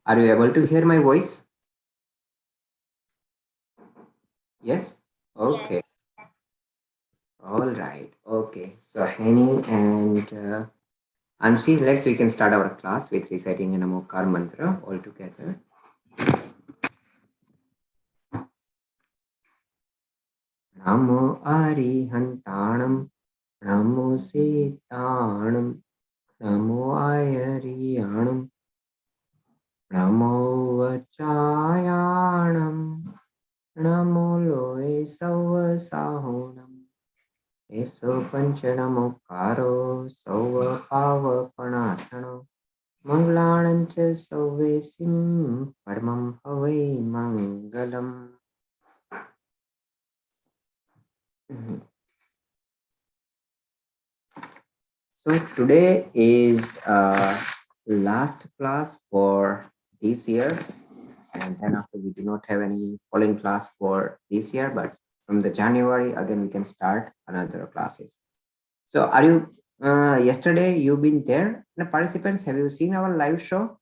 Are you able to hear my voice? Yes? Okay. Yes. All right. Okay. So Henny and Anshi, we can start our class with reciting a Namokar mantra all together. Namo Arihantanam, Namo Setanam, Namo Ayariyanam, Namo Vachayanam, Namo Loe Sahonam. Eso Panchanamokaro, Sova Pava Panasano, Manglanancha Sovesim, Padmam Have Mangalam. So today is last class for this year, and then after we do not have any following class for this year, but from the January again we can start another classes. So are you yesterday you've been there? The participants, have you seen our live show?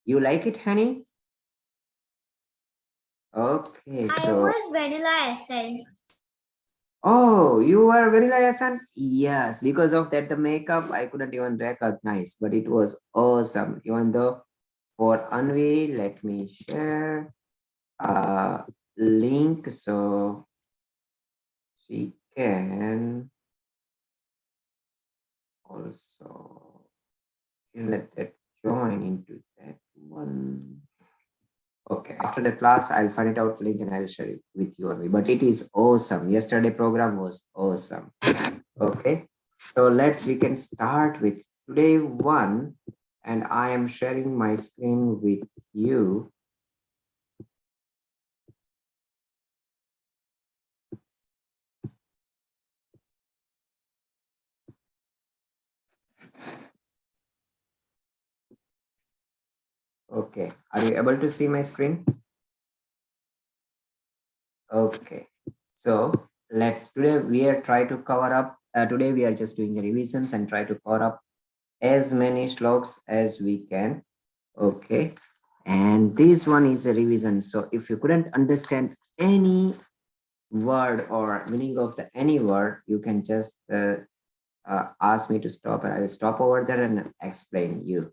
You like it, honey? Okay, I so was Vanilla Essence. oh, you were Vanilla Yasan? Yes, because of that the makeup I couldn't even recognize, but it was awesome. Even though for Anvi, let me share a link so she can also let that join into that one. Okay, after the class, I'll find it out link and I'll share it with you only. But it is awesome. Yesterday program was awesome. Okay, so we can start with today one, and I am sharing my screen with you. Okay, are you able to see my screen? Okay, so today we are try to cover up. Today we are just doing the revisions and try to cover up as many sloks as we can. Okay, and this one is a revision. So if you couldn't understand any word or meaning of the any word, you can just ask me to stop, and I will stop over there and explain you.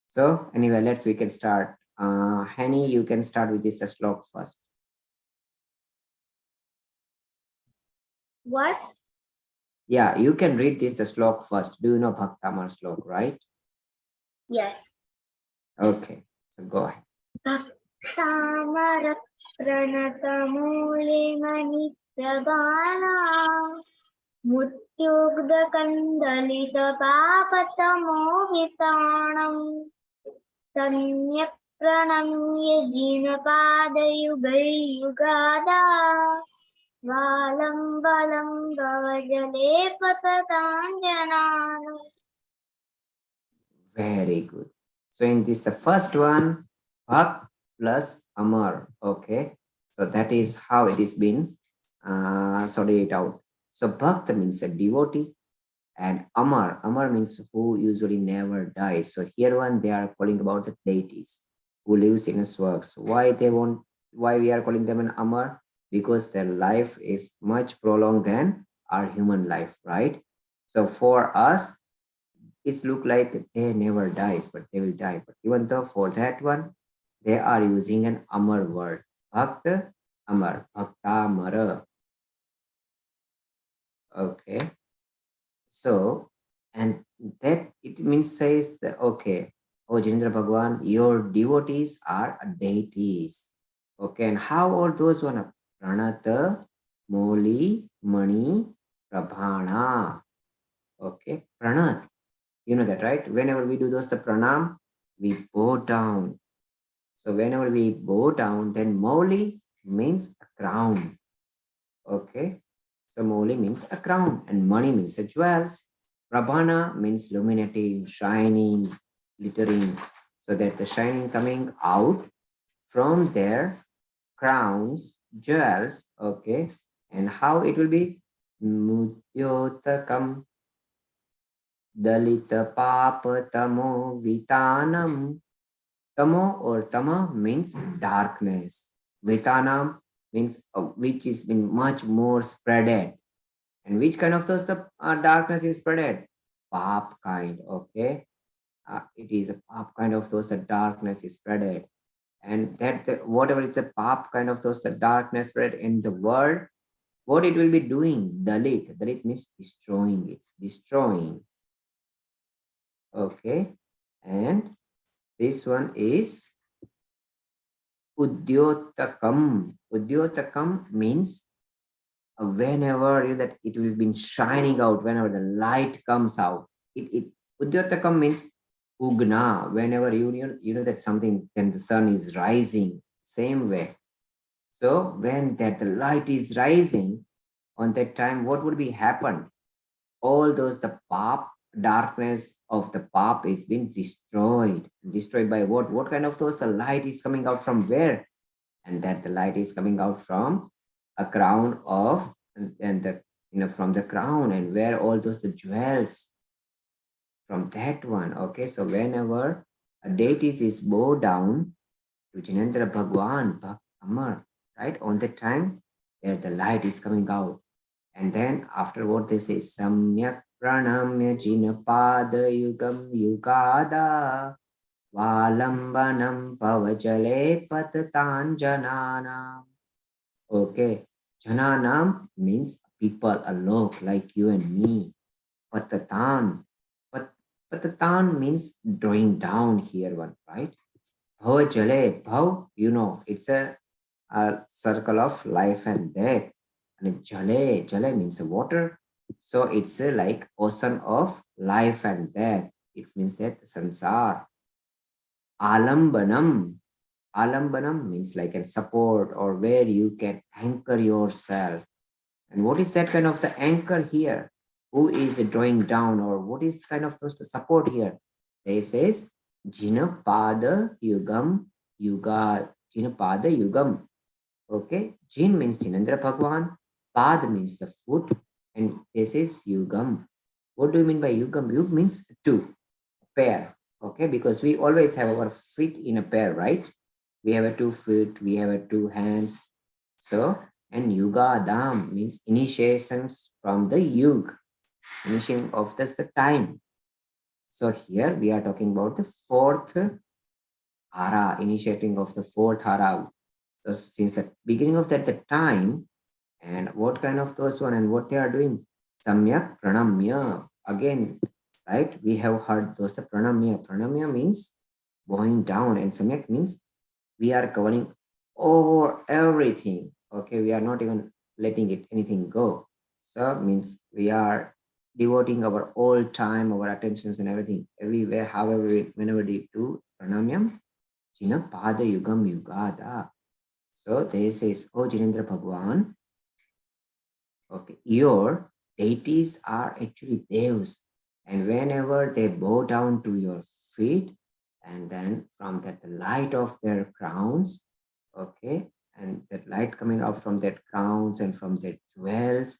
So anyway, we can start. Henny, you can start with this slok first. What? Yeah, you can read this the slok first. Do you know Bhaktamar slok, right? Yes. Okay, so go ahead. Bhaktamar Pranata Mani Prabhana Mutyugda Kandalita Papatamo Vitanam Samyak Pranamya Jinapadayugai Yugada Valam Valam Gavajale Patatanjanana. Very good. So in this, the first one, Bhak plus Amar. Okay. So that is how it is been sorted it out. So Bhakt means a devotee, and Amar means who usually never dies. So here one they are calling about the deities who lives in his works. Why we are calling them an Amar? Because their life is much prolonged than our human life, right? So for us, it's look like they never dies, but they will die. But even though for that one, they are using an Amar word. Bhakt Amar, Bhaktamara. Okay. So, and that it means says that, okay, oh Jinendra Bhagwan, your devotees are deities. Okay, and how are those one? Pranata, Moli, Mani, Prabhana. Okay, Pranat. You know that, right? Whenever we do those, the pranam, we bow down. So whenever we bow down, then Moli means a crown. Okay. So Moli means a crown, and Mani means a jewels. Prabhana means illuminating, shining, glittering. So that the shining coming out from their crowns, jewels. Okay. And how it will be? Mudyotakam. Dalita Papa Tamo Vitanam. Tamo or Tama means darkness. Vitanam means which is been much more spreaded. And which kind of those the darkness is spreaded? Pap kind, okay? It is a pap kind of those the darkness is spreaded. And that whatever it's a pap kind of those the darkness spread in the world, what it will be doing? Dalit means destroying, it's destroying. Okay. And this one is Udyotakam. Udyotakam means whenever that it will be shining out, whenever the light comes out. It Udyotakam means Ugna, whenever you know that something, then the sun is rising, same way. So when that the light is rising, on that time, what would be happen? All those the pop darkness of the pop is being destroyed by what kind of those the light is coming out from where, and that the light is coming out from a crown of and the from the crown, and where all those the jewels from that one. Okay, so whenever a deities is bow down to Jinendra Bhagwan Bhaktamar, right, on that time there the light is coming out. And then after what they say, Samyak Pranamya Jinapada Yugam Yugada Valambanam Pavajale Patatan Jananam. Okay. Jananam means people alone like you and me. Patatan. Patatan means drawing down here one, right? Bhavajale. Bhav, it's a circle of life and death. And jale means water. So it's like ocean of life and death. It means that sansar. Alambanam. Alambanam means like a support or where you can anchor yourself. And what is that kind of the anchor here? Who is drawing down, or what is kind of the support here? They says Jinapada Yugam Yuga. Jinapada Yugam. Okay. Jin means Jinendra Bhagwan. Pad means the foot. And this is Yugam. What do you mean by Yugam? Yug means two, pair. Okay. Because we always have our feet in a pair, right? We have a 2 feet, we have a 2 hands. So, and Yuga Dam means initiations from the Yug, initiation of the time. So here we are talking about the fourth hara, initiating of the fourth hara. So since the beginning of that the time, and what kind of those one and what they are doing, Samyak Pranamya. Again, right? We have heard those the Pranamya. Pranamya means bowing down, and Samyak means we are covering over everything. Okay, we are not even letting it anything go. So means we are devoting our all time, our attentions and everything everywhere, however, whenever we do pranamyam, Jina Pada Yugam Yugada. So this is, oh Jinendra Bhagwan, okay, your deities are actually devs, and whenever they bow down to your feet, and then from that the light of their crowns, okay, and that light coming out from that crowns and from their jewels,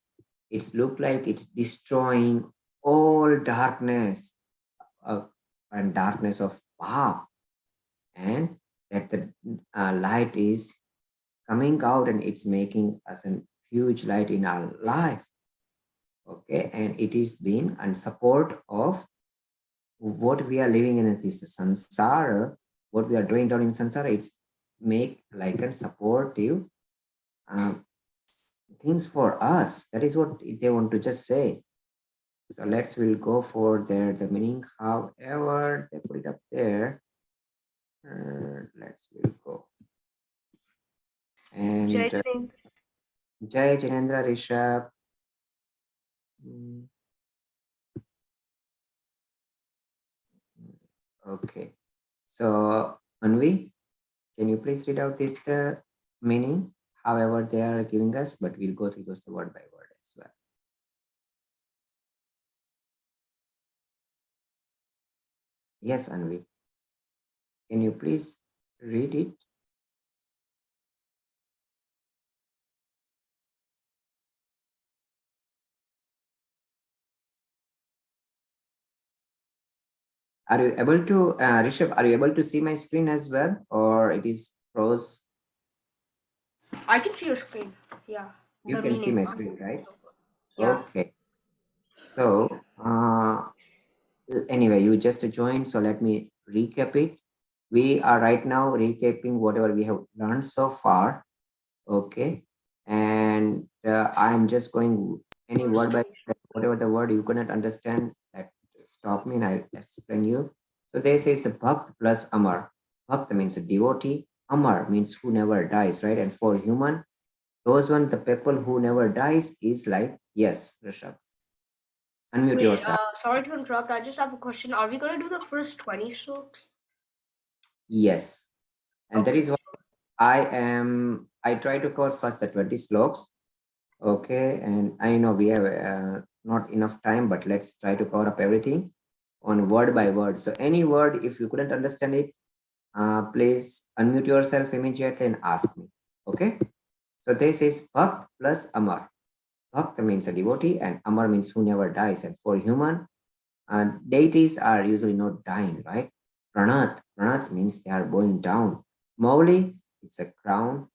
it's look like it's destroying all darkness, uh, and darkness of Pap, and that the light is coming out and it's making us a huge light in our life. Okay, and it is being and support of what we are living in, it is the samsara, what we are doing down in samsara, it's make like a supportive um, things for us. That is what they want to just say. So we'll go for the meaning, however they put it up there. We'll go. And Jai Jinendra. Jai Jinendra Rishabh. Okay. So Anvi, can you please read out the meaning, however they are giving us, but we'll go through those word by word as well. Yes, Anvi. Can you please read it? Are you able to, Rishabh, are you able to see my screen as well, or it is froze? I can see your screen. Yeah, You the can see meaning. my screen, right? Yeah. Okay. So, anyway, you just joined, so let me recap it. We are right now recapping whatever we have learned so far. Okay. And I'm just going any word First by 20. whatever the word you cannot understand, that stop me and I'll explain you. So this is the Bhakt plus Amar. Bhakt means a devotee. Amar means who never dies, right? And for human, those one, the people who never dies is like, yes, Rishabh, unmute Wait, yourself. sorry to interrupt. I just have a question. Are we gonna do the first 20 strokes? Yes. And that Okay. is what I try to cover first the 20 sloks. Okay. And I know we have not enough time, but let's try to cover up everything on word by word. So any word, if you couldn't understand it, please unmute yourself immediately and ask me. Okay. So this is Bhakt plus Amar. Bhakt means a devotee and Amar means who never dies. And for human, deities are usually not dying, right? Pranat means they are going down. Mauli, it's a crown.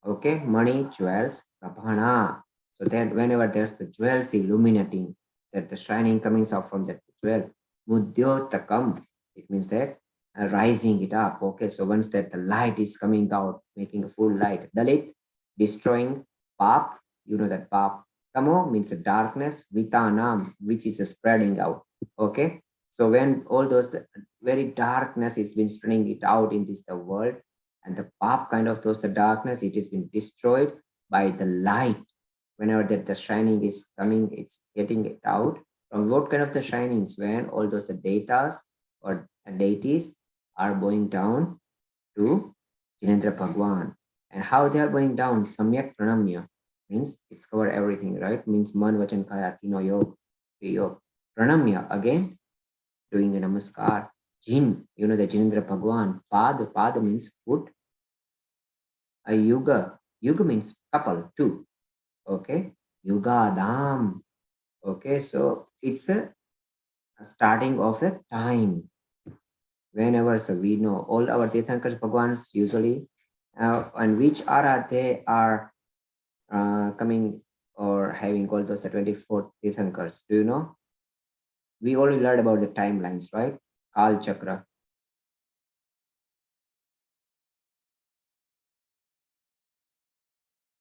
Okay, money, jewels, Prabhana. So that whenever there's the jewels illuminating, that the shining coming out from that jewel, Mudyotakam, it means that rising it up. Okay, so once that the light is coming out, making a full light. Dalit, destroying, Pap, you know that Pap. Tamo means the darkness, Vitanam, which is spreading out. Okay, so when all those very darkness is been spreading it out in this the world, and the pop kind of those the darkness, it has been destroyed by the light. Whenever that the shining is coming, it's getting it out from what kind of the shinings, when all those the datas or deities are going down to Jinendra Bhagwan. And how they are going down, Samyak Pranamya means it's cover everything, right? Means Man Vachan Kaya Tino Yog, Yog. Pranamya again, doing a namaskar. Jin, you know the Jinendra Bhagwan. Pad means foot. A yuga. Yuga means couple too. Okay. Yuga Dham. Okay. So it's a starting of a time. Whenever so we know all our Tirthankars Bhagwans usually and which ara they are coming or having all those the 24 Tirthankars. Do you know? We only learned about the timelines, right? Kal Chakra.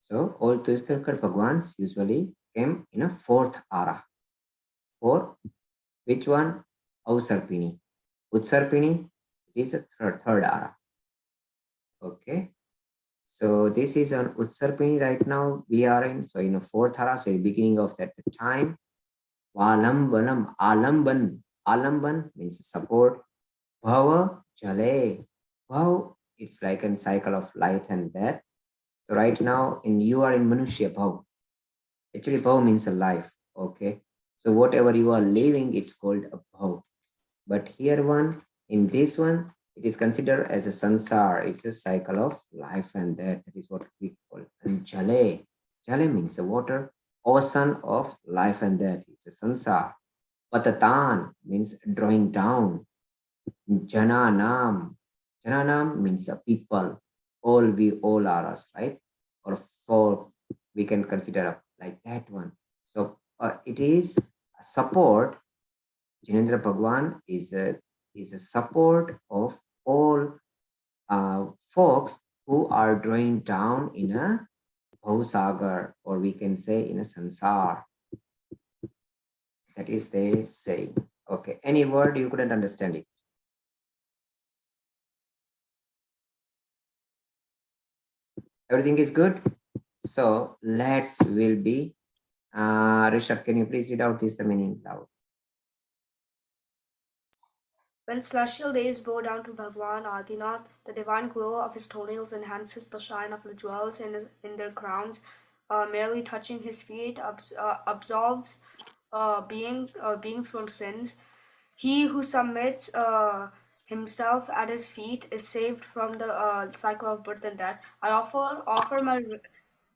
So all Tirthankar Bhagwans usually came in a fourth ara. Four, which one? Ausarpini. Utsarpini is a third ara. Okay. So this is on Utsarpini right now. We are in, so in a fourth ara, so in beginning of that time. Valambanam, Alamban. Alamban means support. Bhava, Jale. Bhav, it's like a cycle of light and death. So right now, in you are in Manushya Bhav. Actually, Bhav means a life. Okay. So whatever you are living, it's called a Bhav. But here one, in this one, it is considered as a sansar. It's a cycle of life and death. That is what we call. And jale. Jale means the water, ocean of life and death. It's a sansar. Patatan means drawing down. Jananam. Jananam means a people. All we all are us, right? Or for we can consider like that one. So it is a support. Jinendra Bhagwan is a support of all folks who are drawing down in a bhausagar, or we can say in a sansar. That is they say. Okay, any word you couldn't understand it. Everything is good. So let's will be. Rishabh, can you please read out this the meaning loud? When celestial rays bow down to Bhagwan Adinath, the divine glow of his toenails enhances the shine of the jewels in their crowns. Merely touching his feet absolves beings from sins. He who submits himself at his feet is saved from the cycle of birth and death. I offer my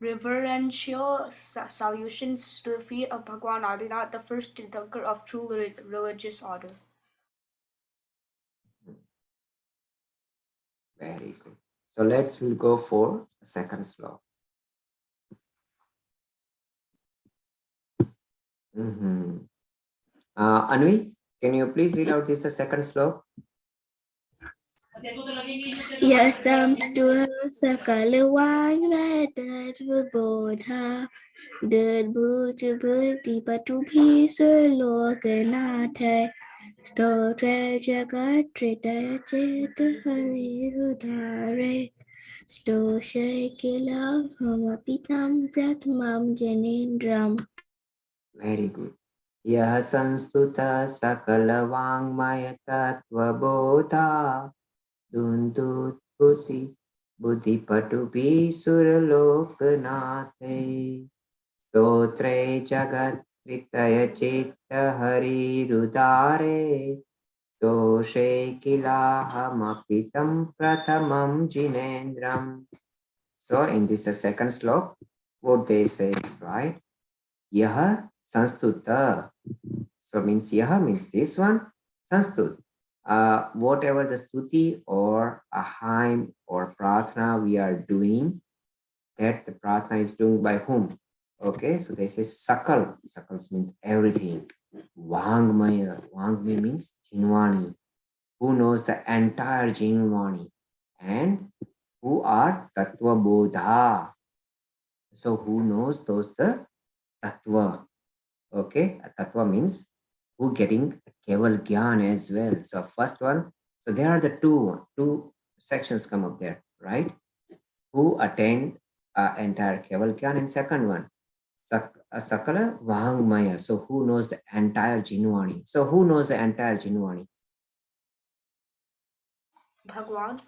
reverential salutations to the feet of Bhagwan Adinath, the first Tirthankar of true religious order. Very good. So we'll go for the second sloka. Anvi, can you please read out this the second sloka? यस्संस्तु सकलवाङ्मयतत्त्वबोधा दद्भूतबुद्धिपटुभिः सुलोकनाथै स्तोत्रे जगत्त्रितयचेतहरिरुदारे स्तोषे किलाहमपि तं प्रथमं जनेन्द्रम्. Very good. Yah sanstuta sakalavaangmaya tattvabodha dundut buddhi patubi suralokanate stotre jagat tritaya chitta harirudare doshe kilahamapitam prathamam jinendram. So in this the second slok, what they say is right. Yaha sanstuta. So means yaha means this one. Sanstut. Whatever the stuti or a hymn or pratna we are doing, that the pratna is doing by whom? Okay, so they say sakal. Sakals means everything. Vangmaya. Vangmaya means Jinvani. Who knows the entire Jinvani? And who are Tattva Bodha. So who knows those the Tattva? Okay, Tattva means who getting Keval Gyan as well. So first one, so there are the two sections come up there, right? Who attained entire Keval Gyan, and second one, Sakala Vangmaya. So who knows the entire Jinvani? So who knows the entire Jinvani? Bhagwan.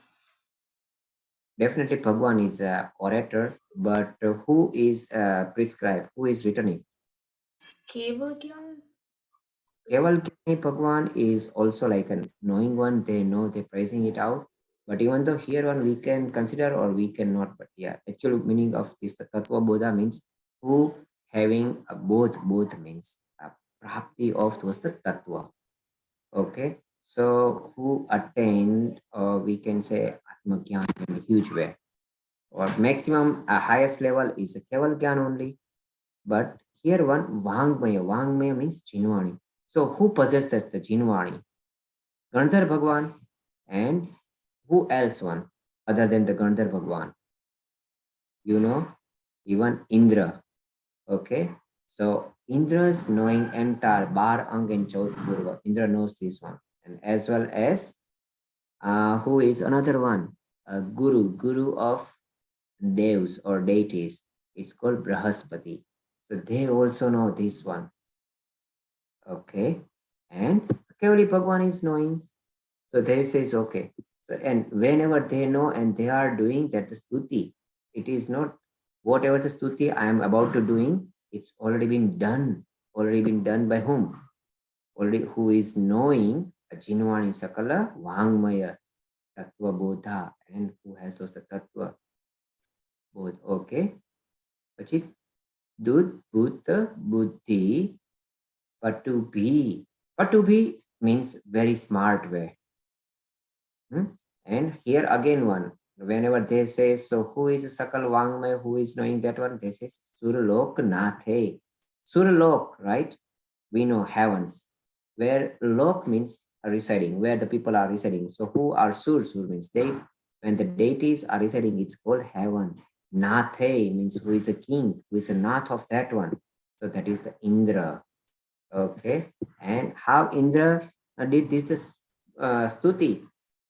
Definitely Bhagwan is a orator, but who is prescribed? Who is written it? Keval Gyan. Keval Gyani Bhagwan is also like a knowing one. They know they're praising it out. But even though here one we can consider or we cannot, but yeah, actual meaning of this the Tattva Bodha means who having both means prapti of those the Tattva. Okay, so who attained, we can say Atma Gyan in a huge way, or maximum highest level is a Keval Gyan only. But here one Vangmaya means Jinvani. So who possessed that the Jinvani? Gandhar Bhagwan, and who else one other than the Gandhar Bhagwan? You know, even Indra. Okay, so Indra's knowing entire Bar Ang and Chaut Purva. Indra knows this one, and as well as who is another one? Guru of devs or deities. It's called Brahaspati. So they also know this one. Okay, and Kevali Bhagwan is knowing. So they says okay. So and whenever they know and they are doing that the stuti, it is not whatever the stuti I am about to doing, it's already been done. Already been done by whom? Already who is knowing a Jinvani Sakala Vangmaya Tattva Bodha, and who has those Tattva both. Okay. પછી દૂધ ભૂત બુદ્ધિ Patubi. Patubi means very smart way. And here again one, whenever they say, so who is Sakal Vangmay, who is knowing that one? They say Suralok Nathe. Suralok, right? We know heavens, where lok means residing, where the people are residing. So who are Sur? Sur means they. When the deities are residing, it's called heaven. Nathe means who is a king, who is a nath of that one. So that is the Indra. Okay, and how Indra did this stuti,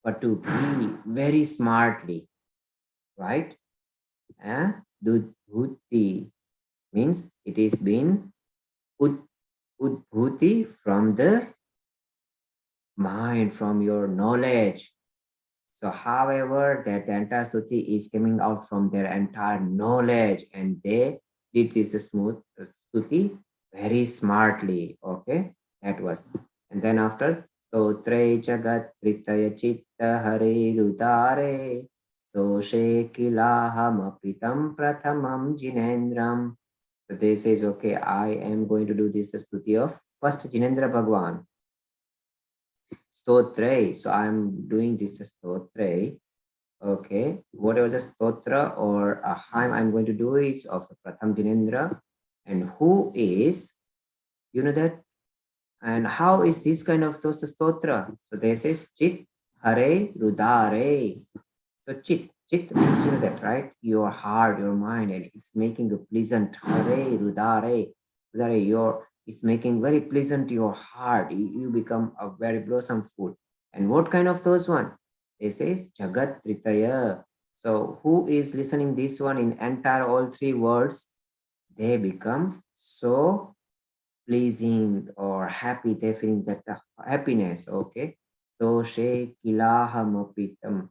but to be very smartly, right? Dudbhuti means it is been udbhuti from the mind, from your knowledge. So however that the entire stuti is coming out from their entire knowledge, and they did this the smooth stuti very smartly. Okay, that was. And then after stotre jagat tritaya chitta hare rudare doshe kilaham apritam prathamam jinendram. So they says, okay, I am going to do this the stuti of first Jinendra Bhagwan. Stotre. So I am doing this stotre Okay, whatever the stotra or a hymn I'm going to do is of Pratham Jinendra. And who is, you know that? And how is this kind of those stotra? So they says Chit Hare Rudare. So chit means, you know that, right? Your heart, your mind, and it's making a pleasant Hare Rudare. Rudare, it's making very pleasant to your heart. You become a very blossom food. And what kind of those one? They says Jagat Tritaya. So who is listening this one in entire all three words? They become so pleasing or happy. They feeling that the happiness. Okay. Toshe kilahamapitam.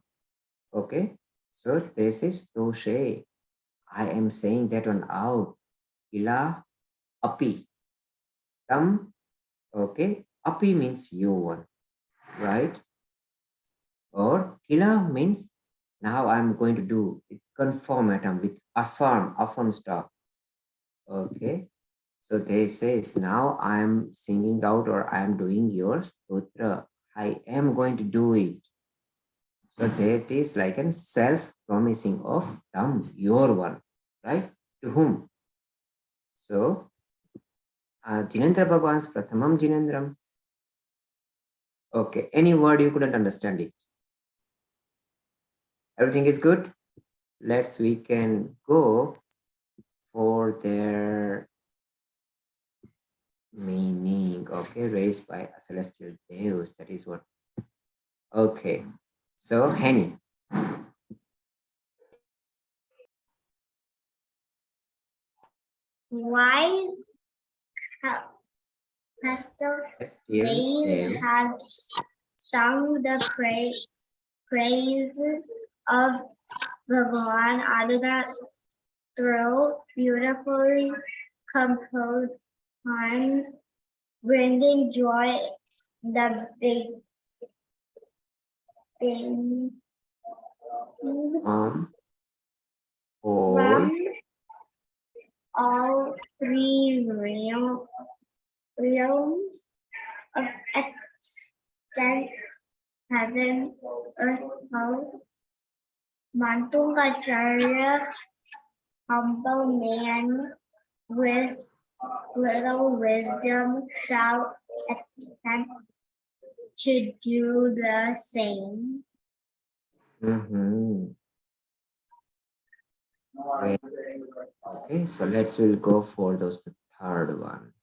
Okay. So this is toshe. I am saying that one out. Kila api. Tam. Okay. Api means you one. Right? Or kila means now I'm going to do it conformatum with affirm stuff. Okay. So they says now I'm singing out or I'm doing your stotra. I am going to do it. So that is like a self-promising of them, your one, right? To whom? So Jinendra Bhagwan's Prathamam Jinendram. Okay, any word you couldn't understand it. Everything is good? We can go for their meaning, okay, raised by a celestial deus. That is what. Okay, so Henny. Why have Pastor Days have sung the praises of Bhagavan Adonai through beautifully composed hymns, bringing joy the beginnings All from all three realms of extent, heaven, earth, house. Mantungacharya, humble man with little wisdom, shall attempt to do the same. Okay, so we'll go for the third one.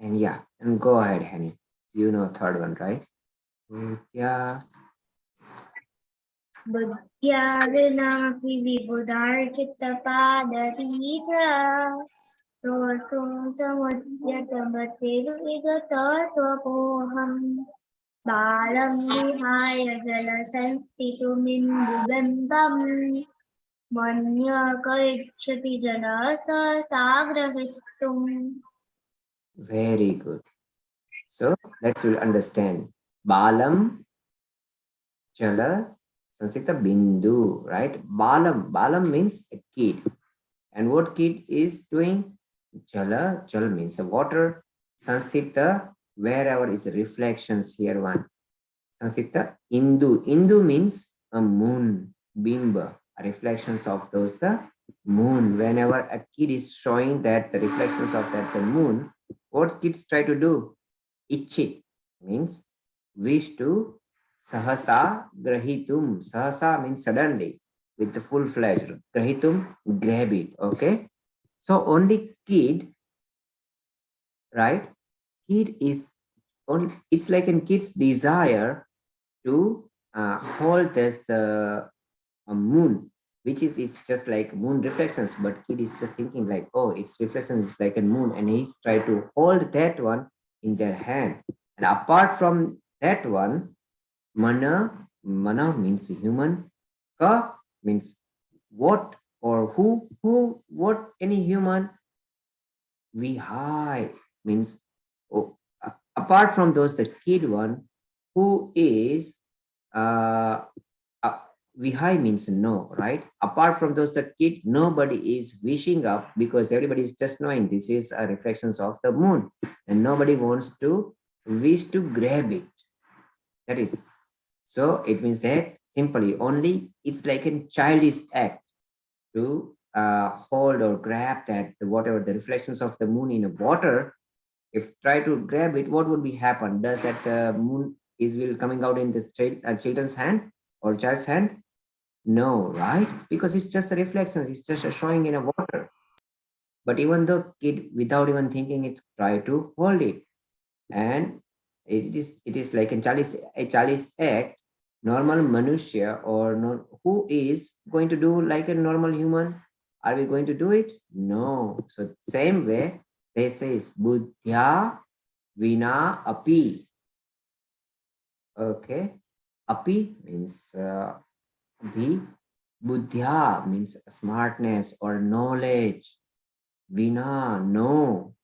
And yeah, and go ahead, Henny. You know third one, right? Yeah. Buddhyavinapi vibhudarchittapadatitra Tortum samudyatamatirigatatvapooham Balam vihaya jalasanstitumindubimbam Manyakaichyati janata sagrahittum. Very good. So we'll understand. Balam Jala Sansita Bindu, right? Balam means a kid. And what kid is doing? Jala means a water. Sansita, wherever is reflections here one. Sansita Indu means a moon, bimba, reflections of those the moon. Whenever a kid is showing that the reflections of that the moon, what kids try to do? Ichit means wish to. Sahasa grahitum. Sahasa means suddenly, with the full fledged. Grahitum, grab it. Okay. So only kid, right? Kid is only, it's like in kid's desire to hold this the moon, which is just like moon reflections, but kid is just thinking like, oh, its reflections is like a moon, and he's trying to hold that one in their hand. And apart from that one, mana means human, ka means what or who, what, any human, vihai means, oh, apart from those, the kid one who is vihai means no, right? Apart from those, the kid, nobody is wishing up, because everybody is just knowing this is a reflections of the moon, and nobody wants to wish to grab it. That is, so it means that simply only it's like a childish act to hold or grab that whatever the reflections of the moon in the water. If try to grab it, what would be happen? Does that moon is will coming out in the children's hand or child's hand? No, right? Because it's just a reflection. It's just a showing in a water. But even though kid, without even thinking it, try to hold it, and it is like a chalice act. Normal manushya or no, who is going to do like a normal human? Are we going to do it? No. So same way they says buddhya vina api. Okay, api means bhi. Buddhya means smartness or knowledge. Vina, no.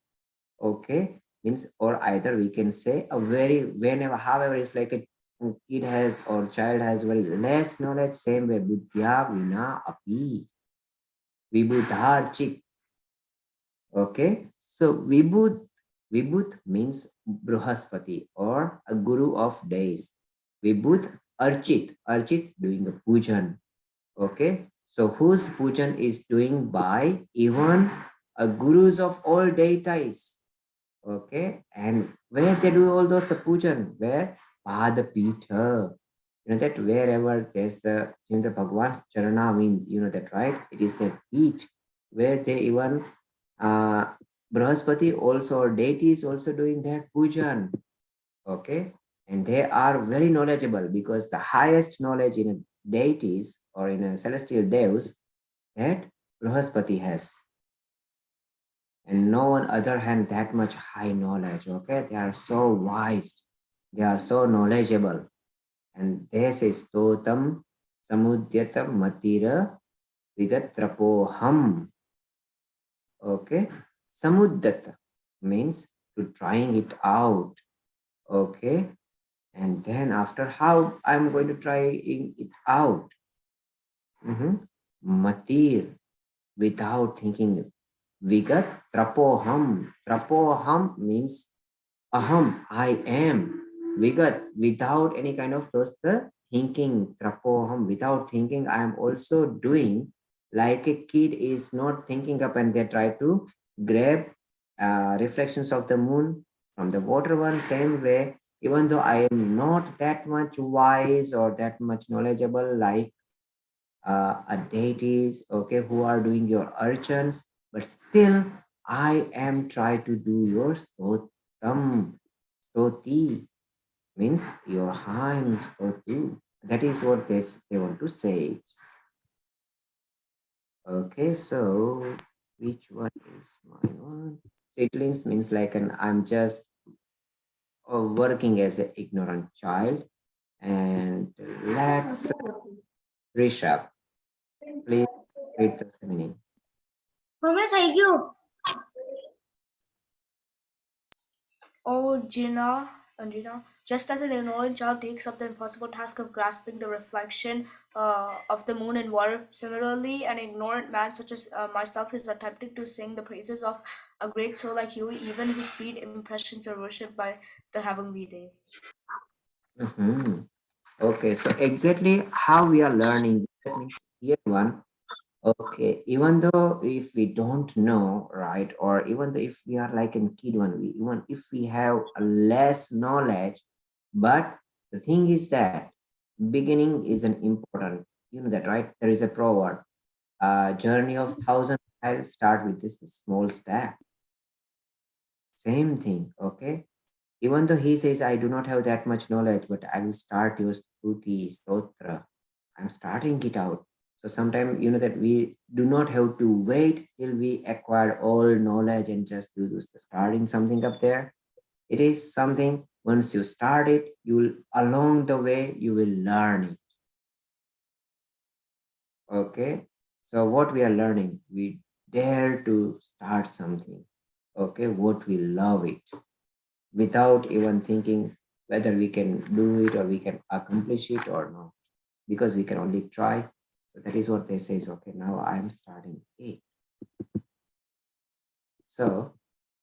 Okay, means or either we can say a very whenever however it's like a kid has or child has very less knowledge, same way buddhya vina api vibudhar chik. Okay, so vibhuth means bruhaspati or a guru of days. Vibhuth archit doing a pujan. Okay, so whose pujan is doing by even a gurus of all deities. Okay, and where they do all those the pujan, where Pada Pita, that wherever there's the Chandra Bhagwan's Charana means, that, right? It is their feet where they even uh Brahaspati also or deities also doing their pujan. Okay, and they are very knowledgeable because the highest knowledge in a deities or in a celestial devs that Brahaspati has, and no one other hand that much high knowledge. Okay, they are so wise, they are so knowledgeable, and this is stotam samudyatam matira vigatrapoham. Okay, samuddata means to trying it out. Okay, and then after how I'm going to try it out. Matir, without thinking. Vigat trapoham. Trapoham means aham, I am. Vigat, without any kind of those the thinking. Trapoham, without thinking, I am also doing like a kid is not thinking up and they try to grab reflections of the moon from the water one. Same way, even though I am not that much wise or that much knowledgeable like deities, okay, who are doing your archons, but still I am trying to do your stotam. Stoti means your hymn stotu. That is what they want to say. Okay, so which one is my one? Seedlings means like an I'm just working as an ignorant child. And let's Rishabh, please read the meaning. Mummy થઈ ગયું. Oh, Gina, just as an ignorant child takes up the impossible task of grasping the reflection of the moon in water, similarly, an ignorant man such as myself is attempting to sing the praises of a great soul like you, even his feet impressions are worshipped by the heavenly day. Okay, so exactly how we are learning, that means here one. Okay, even though if we don't know, right, or even though if we are like in kid one, even if we have a less knowledge, but the thing is that beginning is an important, that, right? There is a proverb, journey of thousand miles start with this small step. Same thing, okay? Even though he says, I do not have that much knowledge, but I will start your stuti, stotra. I'm starting it out. So sometimes, that we do not have to wait till we acquire all knowledge and just do this, starting something up there. It is something, once you start it, you will, along the way, you will learn it. Okay. So what we are learning, we dare to start something. Okay. What we love it, without even thinking whether we can do it or we can accomplish it or not, because we can only try. So that is what they say is, okay, now I'm starting it. So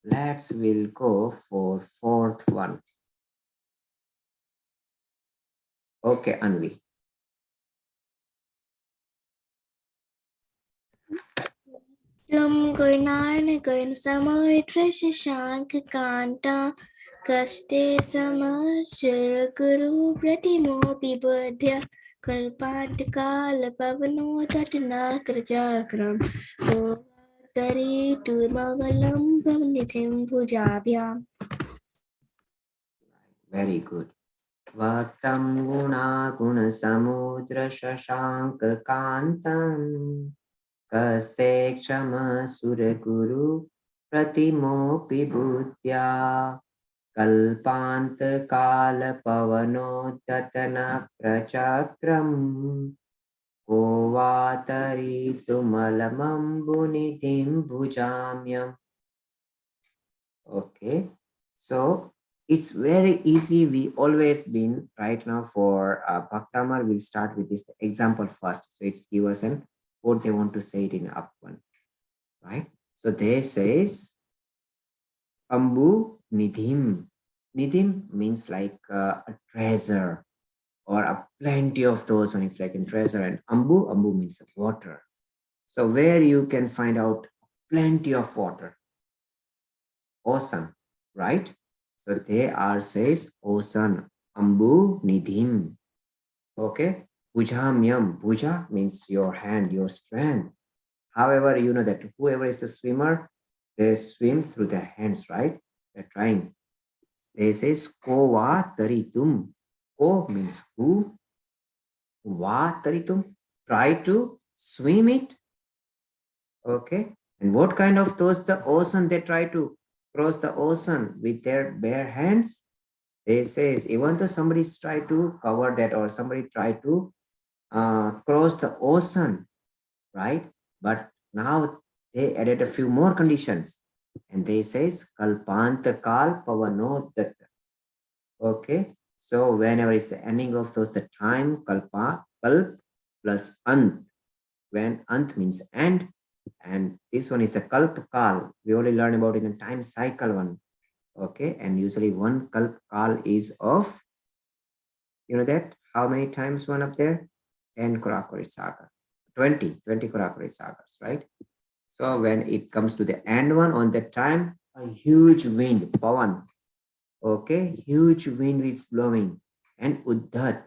let's will go for fourth one. Okay, Anvi. Tum Gurnan Gun Samoy Trisha Shank Kanta Kaste Sama Shira Guru Pratimo Pibudya Kalpantakala Pavano Tatana Krajakram Tari Turmavalam Pavnitim Pujabhyam. Very good. Vaktam guna guna samudra shashank kantam kaste kshama suraguru pratimopi buddhya kalpant kala pavano tatana prachakram kovatari tumalamam bunidhim bhujamyam. Okay, so it's very easy. We always been right now for Bhaktamar. We'll start with this example first. So it's give us an what they want to say it in up one, right? So they says Ambu Nidhim. Nidhim means like a treasure or a plenty of those when it's like in treasure, and Ambu means water. So where you can find out plenty of water, ocean, right? So they are says ocean, Ambu Nidhim. Okay. Bhujamyam. Bhuja means your hand, your strength. However, you know that whoever is a swimmer, they swim through their hands, right? They're trying. They says ko va taritum. Ko means who, va taritum. Try to swim it. Okay. And what kind of those the ocean they try to cross the ocean with their bare hands? They says even though somebody's try to cover that or somebody try to cross the ocean, right? But now they added a few more conditions, and they says kalpanta kal pavanodat. Okay, so whenever it's the ending of those the time kalp plus ant, when ant means end, and this one is a kalp kal. We only learn about in a time cycle one. Okay, and usually one kalp kal is of, you know that how many times one up there? 10 Kurakuri Sagar. 20 Kurakuri Sagars, right? So when it comes to the end one, on that time, a huge wind, pavan, okay, huge wind is blowing, and uddhat.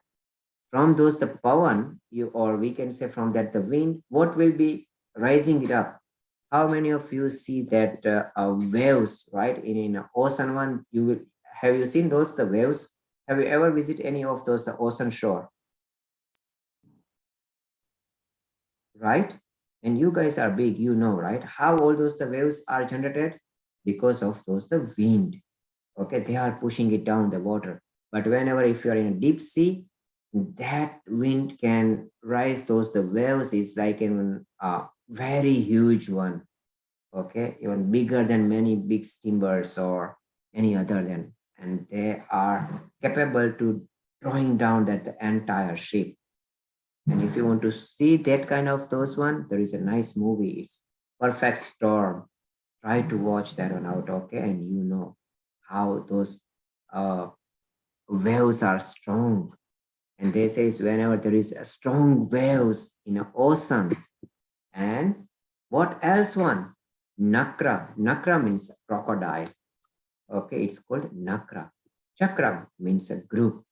From those the pavan, you or we can say from that the wind, what will be rising it up? How many of you see that waves, right? In an ocean one, you will have you seen those the waves? Have you ever visited any of those the ocean shore? Right? And you guys are big, you know, right? How all those the waves are generated? Because of those the wind. Okay, they are pushing it down the water. But whenever if you are in a deep sea, that wind can rise those the waves is like in a very huge one. Okay, even bigger than many big steamers or any other than, and they are capable to drawing down that the entire ship. And if you want to see that kind of those one, there is a nice movie. It's Perfect Storm. Try to watch that one out, okay? And you know how those uh, waves are strong. And they says whenever there is a strong waves in an ocean, and what else one? Nakra. Nakra means crocodile. Okay, it's called Nakra. Chakram means a group.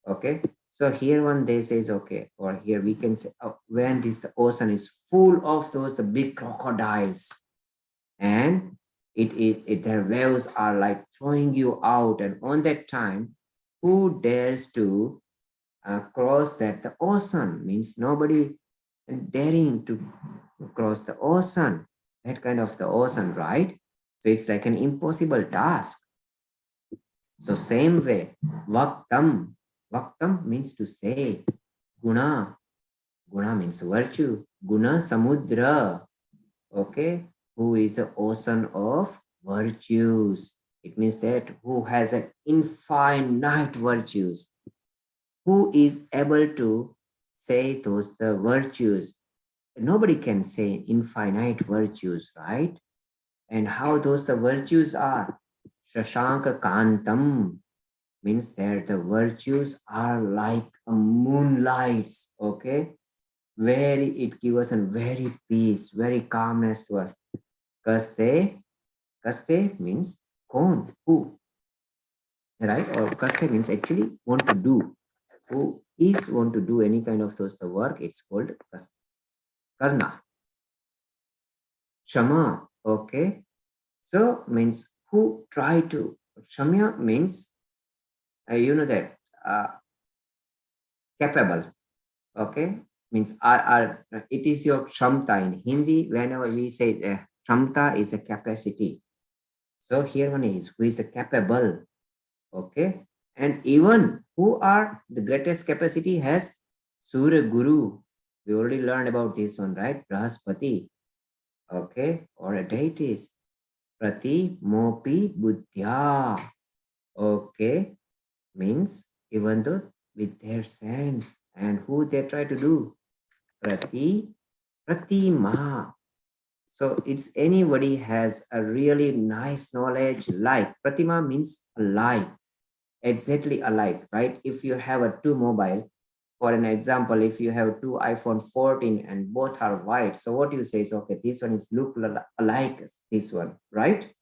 Okay, so here one day says okay, or here we can say when this the ocean is full of those the big crocodiles, and it their waves are like throwing you out, and on that time, who dares to cross that the ocean? Means nobody daring to cross the ocean, that kind of the ocean, right? So it's like an impossible task. So same way, Vaktam. Vaktam means to say. Guna. Guna means virtue. Guna Samudra. Okay. Who is an ocean of virtues. It means that who has an infinite virtues. Who is able to say those the virtues. Nobody can say infinite virtues, right? And how those the virtues are. Shashanka Kantam. means that the virtues are like a moonlights, okay? Very, it gives us a very peace, very calmness to us. Kaste means kon, who, right? Or kaste means actually want to do. Who is want to do any kind of those the work, it's called karna. Shama, okay? So means who try to. Shamya means you know that capable, okay? Means are it is your kshamta in Hindi. Whenever we say kshamta is a capacity, so here one is who is a capable, okay? And even who are the greatest capacity has Surya Guru. We already learned about this one, right? Brahaspati, okay? Or a deities. Prati Mopi Buddhya, okay? Means even though with their sense and who they try to do. Pratima. So it's anybody has a really nice knowledge like Pratima means alive, exactly alike, right? If you have a two mobile, for an example, if you have two iPhone 14 and both are white, so what you say is, okay, this one is look alike as this one, right?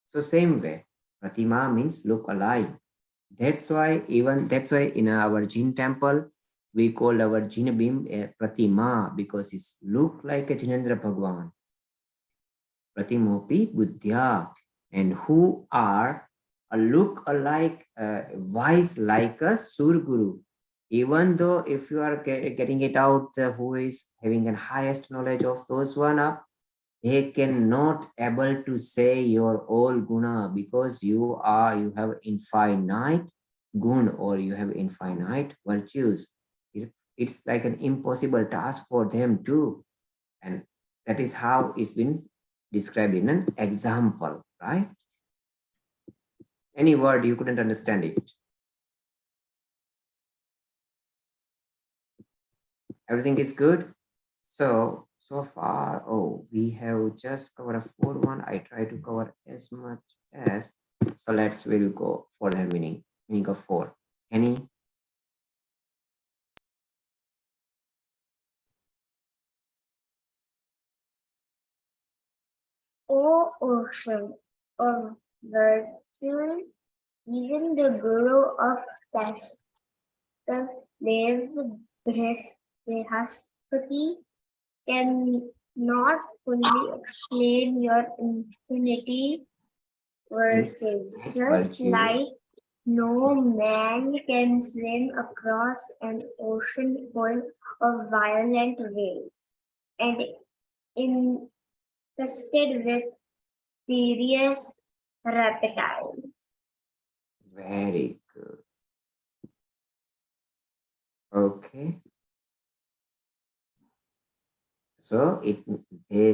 So same way, Pratima means look alike. That's why in our Jain temple, we call our Jain beam a Pratima because it's look like a Jinendra Bhagwan. Pratimopi Buddhya, and who are a look alike, wise like a Surguru. Even though if you are getting it out, who is having the highest knowledge of those one up, they cannot able to say your all guna because you have infinite gun or you have infinite virtues. It's like an impossible task for them too, and that is how it's been described in an example, right? Any word you couldn't understand it. Everything is good. So far, oh, we have just covered a four one. I try to cover as much as. So we'll go for the meaning of four. Any? O ocean of virtues, even the guru of Kashta lives Brihaspati can not fully explain your infinity Means virtues, just virtue. like no man can swim across an ocean full of violent waves and infested with furious reptiles. Very good. Okay. So it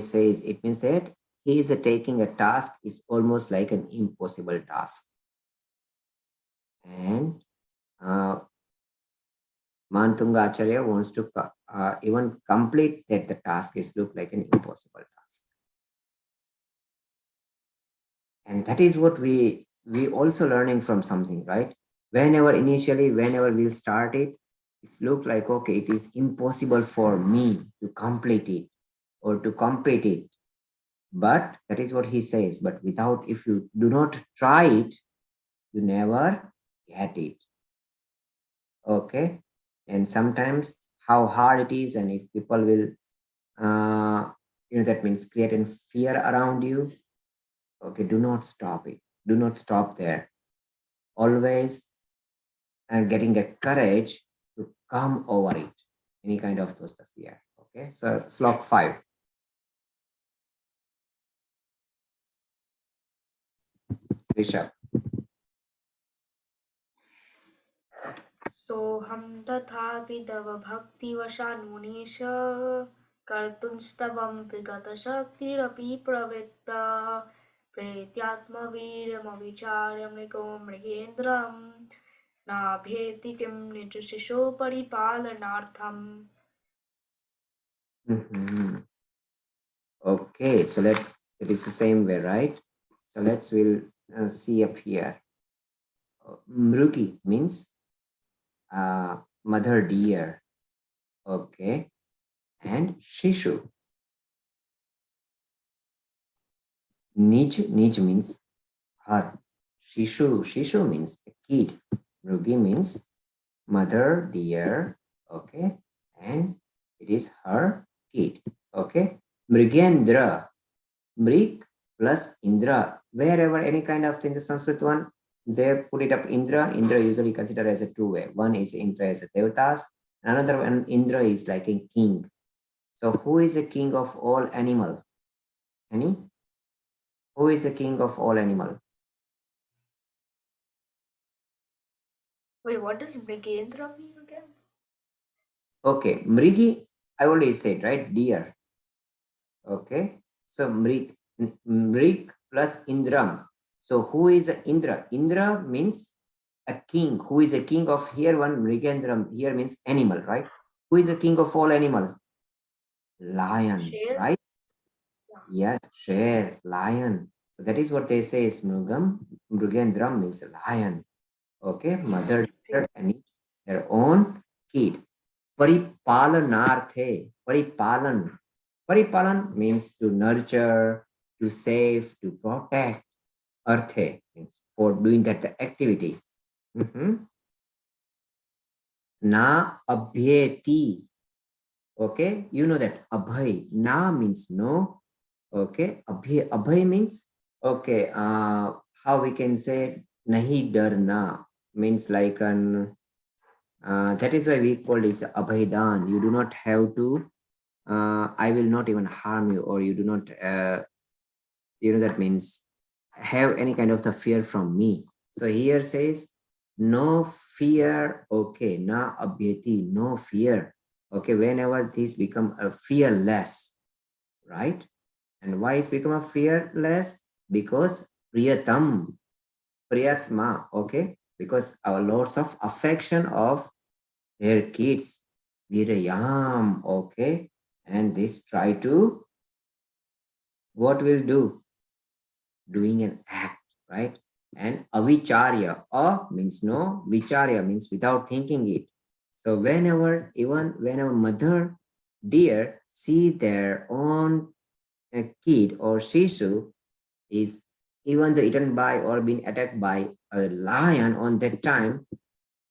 says it means that he is taking a task is almost like an impossible task. And Mantunga Acharya wants to even complete that the task is look like an impossible task. And that is what we also learning from something, right? Whenever we'll start it, it's look like, okay, it is impossible for me to complete it or to complete it. But that is what he says. But without, if you do not try it, you never get it. Okay. And sometimes how hard it is, and if people will that means creating fear around you, okay, do not stop it, do not stop there, always getting a courage to come over it, any kind of those the fear. Okay, so slok 5. Rishabh. सोऽहं तथापि तव भक्तिवशान्मुनीश कर्तुंस्तवं विगतशक्तिरपि प्रवृत्ता प्रेत्यात्मवीर्यमविचार्य मृगो मृगेन्द्रं नाभेति किं निजशिशो परिपालनार्थम्. Okay, so it is the same way, right? So we'll see up here. Mrugi means mother deer. Okay. And Shishu. Nij means her. Shishu means a kid. Mrugi means mother deer. Okay. And it is her kid. Okay. Mrigendra. Mrik plus Indra. Wherever any kind of thing, the Sanskrit one, they put it up Indra. Indra usually considered as a two-way. One is Indra as a Devatas. Another one, Indra is like a king. So who is the king of all animal? Any? Who is the king of all animal? Wait, what does Mrigendra mean again? Okay, Mrigi, I already said, right? Deer. Okay, so Mrig plus Indram. So who is Indra? Indra means a king. Who is a king of here? One Mrigendram here means animal, right? Who is the king of all animal? Lion, Sher? right? Yeah. Yes, share, lion. So that is what they say is Mrugendram means lion. Okay, mother See. and each their own kid. Paripalanarthe. Paripalan. Paripalan means to nurture, to save, to protect. Arthe means for doing that activity. Mhm. Na abhyeti. Okay, you know that abhay. Na means no. Okay, abhay means okay. How we can say nahi darna means like an. That is why we call it abhaydan. You do not have to. I will not even harm you, or you do not. That means have any kind of the fear from me. So here says no fear. Okay, na abhyati, no fear. Okay, whenever this become a fearless, right? And why it's become a fearless? Because priyatam, priyatma. Okay, because our lots of affection of their kids, virayam. Okay, and this try to what will do doing an act, right? And avicharya, means no, vicharya means without thinking it. So even whenever mother deer see their own kid or shishu is even though eaten by or being attacked by a lion on that time,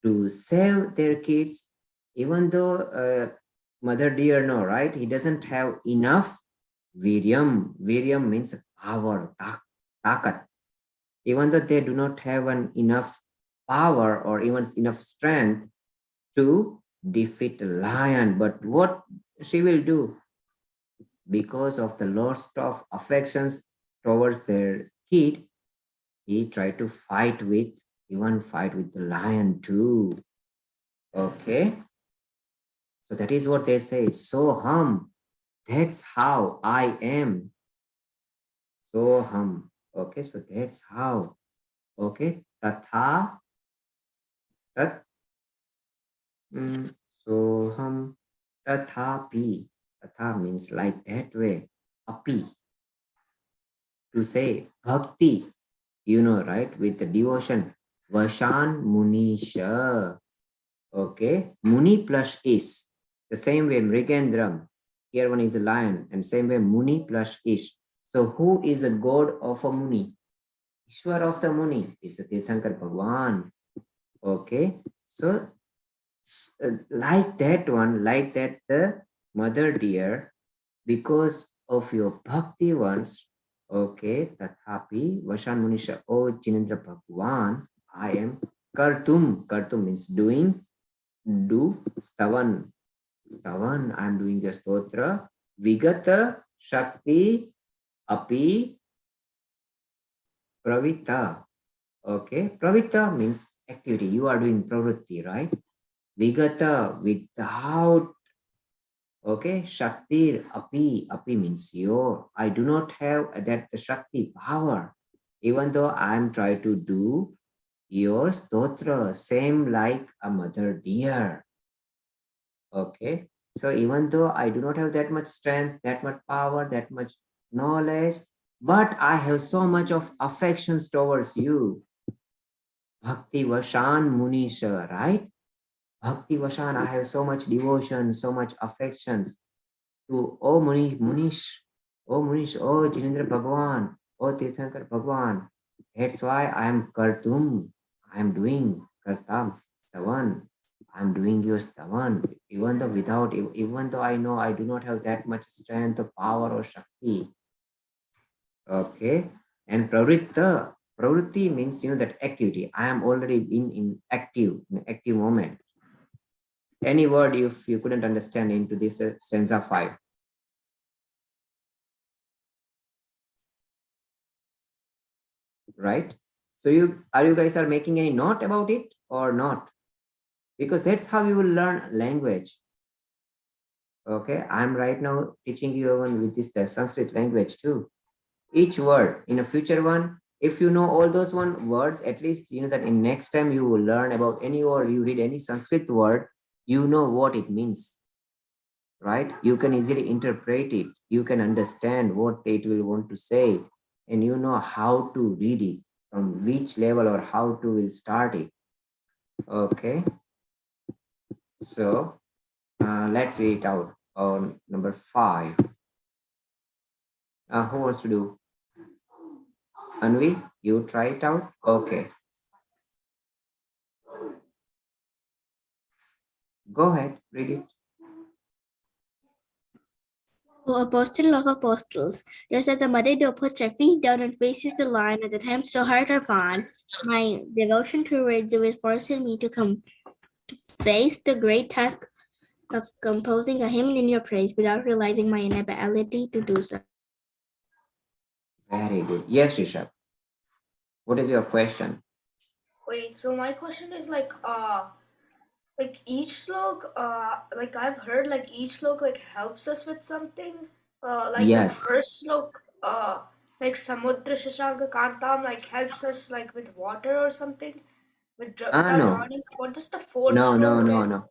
to save their kids, even though mother deer no, right? He doesn't have enough viryam. Viryam means power, takat. Even though they do not have an enough power or even enough strength to defeat a lion, but what she will do because of the loss of affections towards their kid, he tried to fight with the lion too. Okay, so that is what they say. So that's how I am. So okay, so that's how. Okay, tatha tat. Soham tathapi. Tatha means like that way. Api. To say bhakti, right? With the devotion. Vashan Munisha. Okay. Muni plus is. The same way Mrigendram. Here one is a lion. And same way Muni plus is. So who is the god of a Muni? Ishwar of the Muni is the Tirthankar Bhagwan. Okay. So like that one, like that the mother dear, because of your bhakti ones, okay, tathapi, Vashan Munisha, O Jinendra Bhagwan, I am Kartum. Kartum means doing, do, Stavan. Stavan, I am doing the stotra. Vigata, Shakti, Api, Pravita. Okay, Pravita means activity. You are doing pravritti, right? Vigata, without. Okay, Shakti, api means your. I do not have that Shakti power. Even though I am trying to do your stotra, same like a mother deer. Okay, so even though I do not have that much strength, that much power, that much knowledge, but I have so much of affections towards you. Bhakti Vashan Munisha, right? Bhakti Vashan, I have so much devotion, so much affections to oh Munish, oh Jinendra Bhagwan, oh Tirthankar Bhagwan. That's why I am Kartum, I am doing Kartam, Stavan, I am doing your Stavan, even though I know I do not have that much strength or power or Shakti. Okay, and Pravritti means that activity. I am already been in active moment. Any word if you couldn't understand into this stanza 5. Right? So you guys are making any note about it or not? Because that's how you will learn language. Okay, I'm right now teaching you even with this the Sanskrit language too. Each word in a future one, if you know all those words, at least you know that in next time you will learn about any or you read any Sanskrit word, you know what it means, right? You can easily interpret it, you can understand what it will want to say, and you know how to read it, from which level or how to will start it. Okay, so let's read it out on number 5. Who wants to do? Anvi, you try it out. Okay, go ahead, read it. O apostle of apostles, just as the mother doe puts her feet down and faces the lion at the times to heart are fond, my devotion towards you is forcing me to face the great task of composing a hymn in your praise without realizing my inability to do so. Very good. Yes, Rishabh. What is your question? Wait, so my question is like each slok, like I've heard like each slok like helps us with something. Like the Yes. first slok, like Samudra Shashanka Kantam like helps us like with water or something without No. drowning. What does the fourth No. slok? No.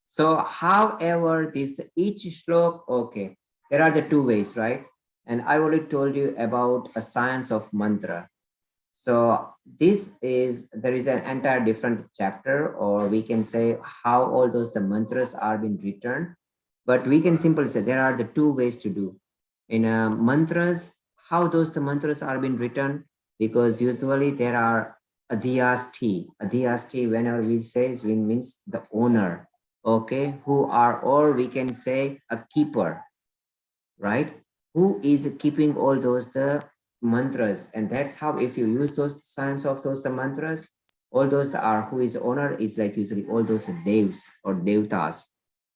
So, however, this each slok, okay, there are the two ways, right? And I already told you about a science of mantra. So there is an entire different chapter, or we can say how all those the mantras are being written. But we can simply say there are the two ways to do. In mantras, how those the mantras are being written, because usually there are adhyasti. Adhyasti, whenever we say, we means the owner, okay, who are, or we can say a keeper, right? Who is keeping all those the mantras, and that's how if you use those signs of those the mantras, all those are who is owner is like usually all those the devs or devtas.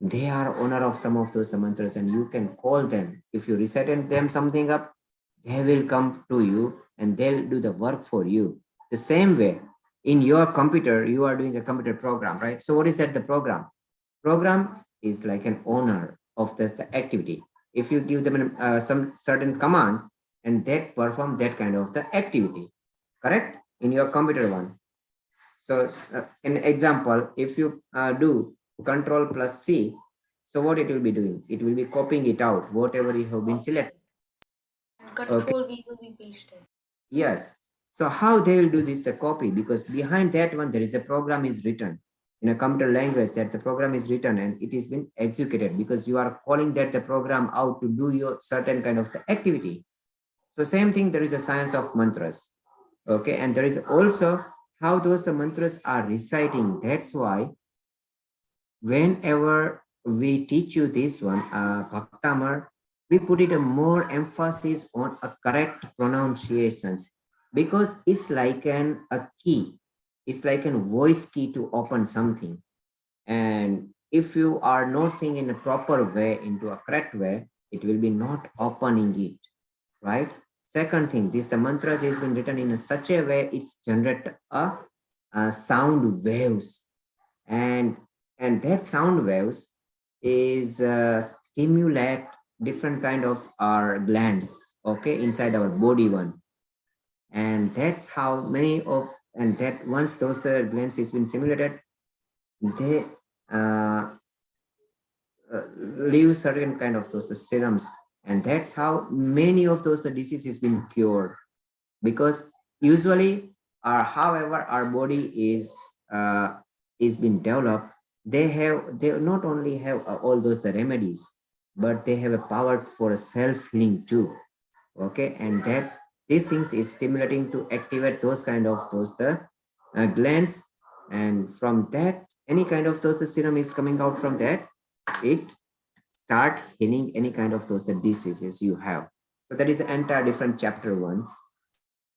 They are owner of some of those the mantras, and you can call them. If you recite them something up, they will come to you and they'll do the work for you. The same way in your computer, you are doing a computer program, right? So what is that the program is like an owner of the activity. If you give them some certain command, and they perform that kind of the activity, correct, in your computer one. So an example, if you do control plus C, so what it will be doing, it will be copying it out whatever you have been selected. Control V will be pasted. Yes. So how they will do this, the copy, because behind that one, there is a program is written in a computer language, that the program is written and it is been executed, because you are calling that the program out to do your certain kind of the activity. So same thing, there is a science of mantras. Okay. And there is also how those the mantras are reciting. That's why whenever we teach you this one, Bhaktamar, we put it a more emphasis on a correct pronunciations, because it's like a key. It's like a voice key to open something. And if you are not saying in a proper way, into a correct way, it will be not opening it, right? Second thing, this the mantras has been written in such a way it's generate a sound waves, and that sound waves is stimulate different kind of our glands, okay, inside our body one. And that's how many of, and that once those the glands is been stimulated, they uh, leave certain kind of those the serums, and that's how many of those the diseases been cured. Because usually however our body is been developed, they not only have all those the remedies, but they have a power for a self-healing too. Okay, and that these things is stimulating to activate those kind of those the glands, and from that any kind of those the serum is coming out from that, it start healing any kind of those the diseases you have. So that is the entire different chapter one,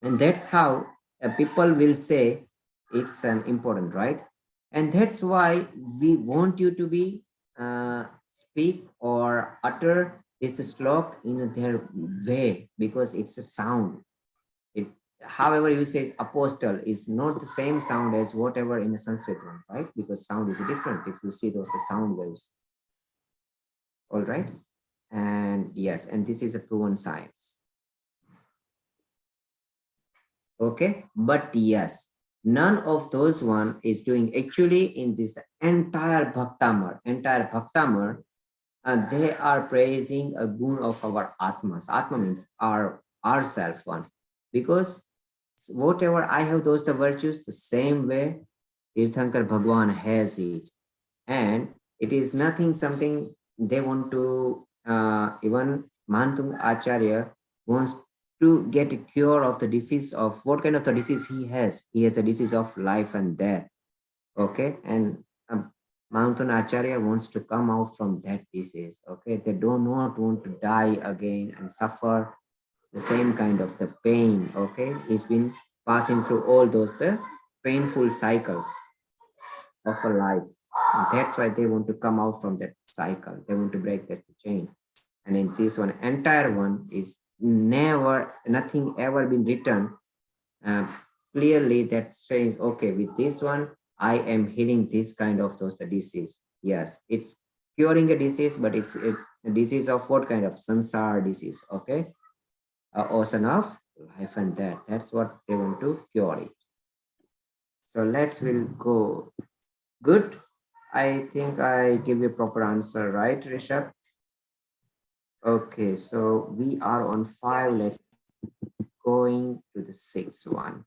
and that's how people will say it's an important, right? And that's why we want you to be speak or utter is the slok in their way, because it's a sound. It, however you say apostle is not the same sound as whatever in the Sanskrit one, right? Because sound is different if you see those the sound waves. All right. And yes, and this is a proven science. Okay, but yes, none of those one is doing actually in this entire Bhaktamar, and they are praising a gun of our atmas. Atma means our self one, because whatever I have those the virtues, the same way Tirthankar Bhagwan has it, and it is nothing something they want to even Mantung Acharya wants to get a cure of the disease of what kind of the disease he has. He has a disease of life and death. Okay, and Mountain Acharya wants to come out from that disease. Okay, they do not want to die again and suffer the same kind of the pain. Okay, he's been passing through all those the painful cycles of a life. And that's why they want to come out from that cycle. They want to break that chain. And in this one, entire one is never, nothing ever been written uh, clearly that says, okay, with this one, I am healing this kind of those the disease. Yes, it's curing a disease, but it's a disease of what kind of sansar disease, okay? Ocean of life and death. That's what they want to cure it. So let's will go. Good. I think I give you proper answer, right, Rishabh? Okay, so we are on 5. Yes. Let's going to the 6th one.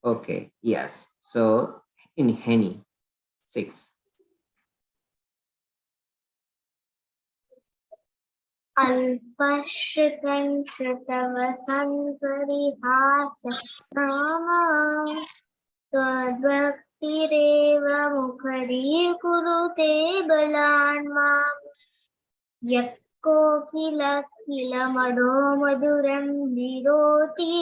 Okay, yes. So in Henny, 6. अल्पश्रुतं श्रुतवसं परिहास नाम त्वद्भक्तिरेव मुखरीकुरुते बलान् माम् यः कोकिलमधो मधुरं विरोति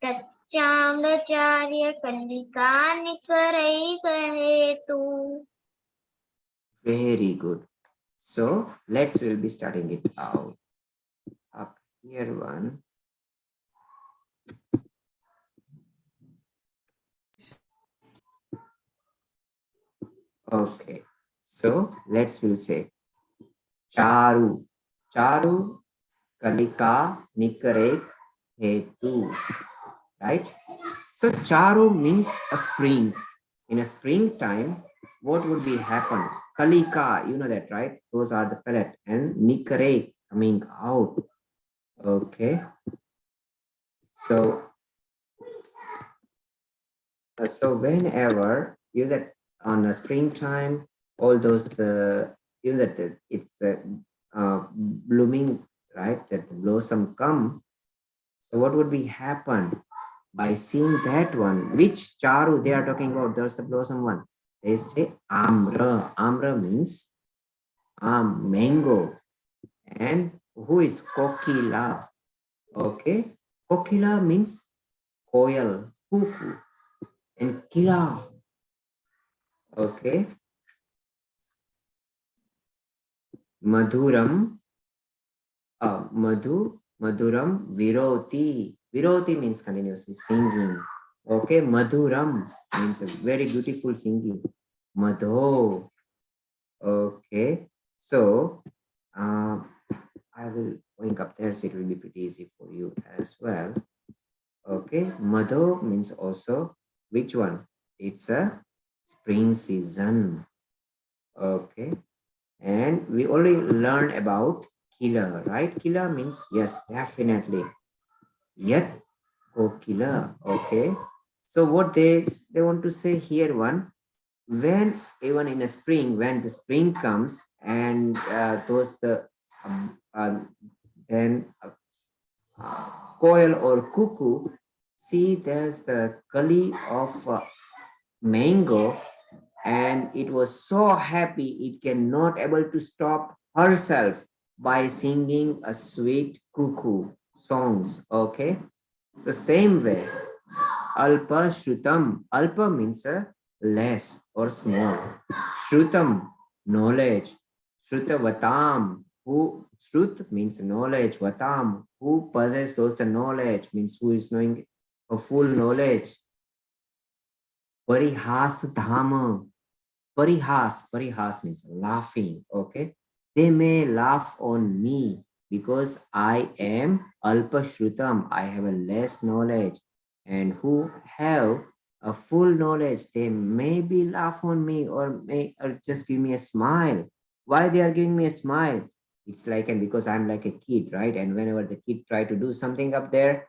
तच्चाम्रचार्य कल्लिकानिकरैकहेतु. Very good. So let's will be starting it out. Up here one. Okay. So let's will say Charu. Charu Kalika Nikare Hetu. Right? So Charu means a spring. In a springtime, what would be happen? Kalika, you know that, right? Those are the pellet, and Nikare coming out. Okay. So whenever you that on a springtime, all those the you know that it's blooming, right? That the blossom come. So what would be happen by seeing that one? Which charu they are talking about? There's the blossom one. They say amra. Amra means mango. And who is kokila? Okay, kokila means koyal, cuckoo, and kila. Okay, madhuram, maduram, viroti. Viroti means continuously singing. Okay, madhuram means a very beautiful singing. Madho. Okay, so I will going up there, so it will be pretty easy for you as well. Okay, madho means also which one? It's a spring season. Okay, and we already learned about killer, right? Killer means yes, definitely. Yet Kokila. Okay. So what they want to say here one, when even in a spring, when the spring comes and those the then coil or cuckoo, see there's the kali of mango, and it was so happy it cannot able to stop herself by singing a sweet cuckoo songs. Okay, so same way, alpa shrutam. Alpa means less or small. Shrutam, knowledge. Shrutavatam, who Shrut means knowledge. Vatam, who possesses those the knowledge, means who is knowing a full knowledge. Parihas dhama. Parihas means laughing. Okay, they may laugh on me because I am alpashrutam. I have a less knowledge, and who have a full knowledge, they maybe laugh on me or may or just give me a smile. Why they are giving me a smile? It's like, and because I'm like a kid, right? And whenever the kid try to do something up there,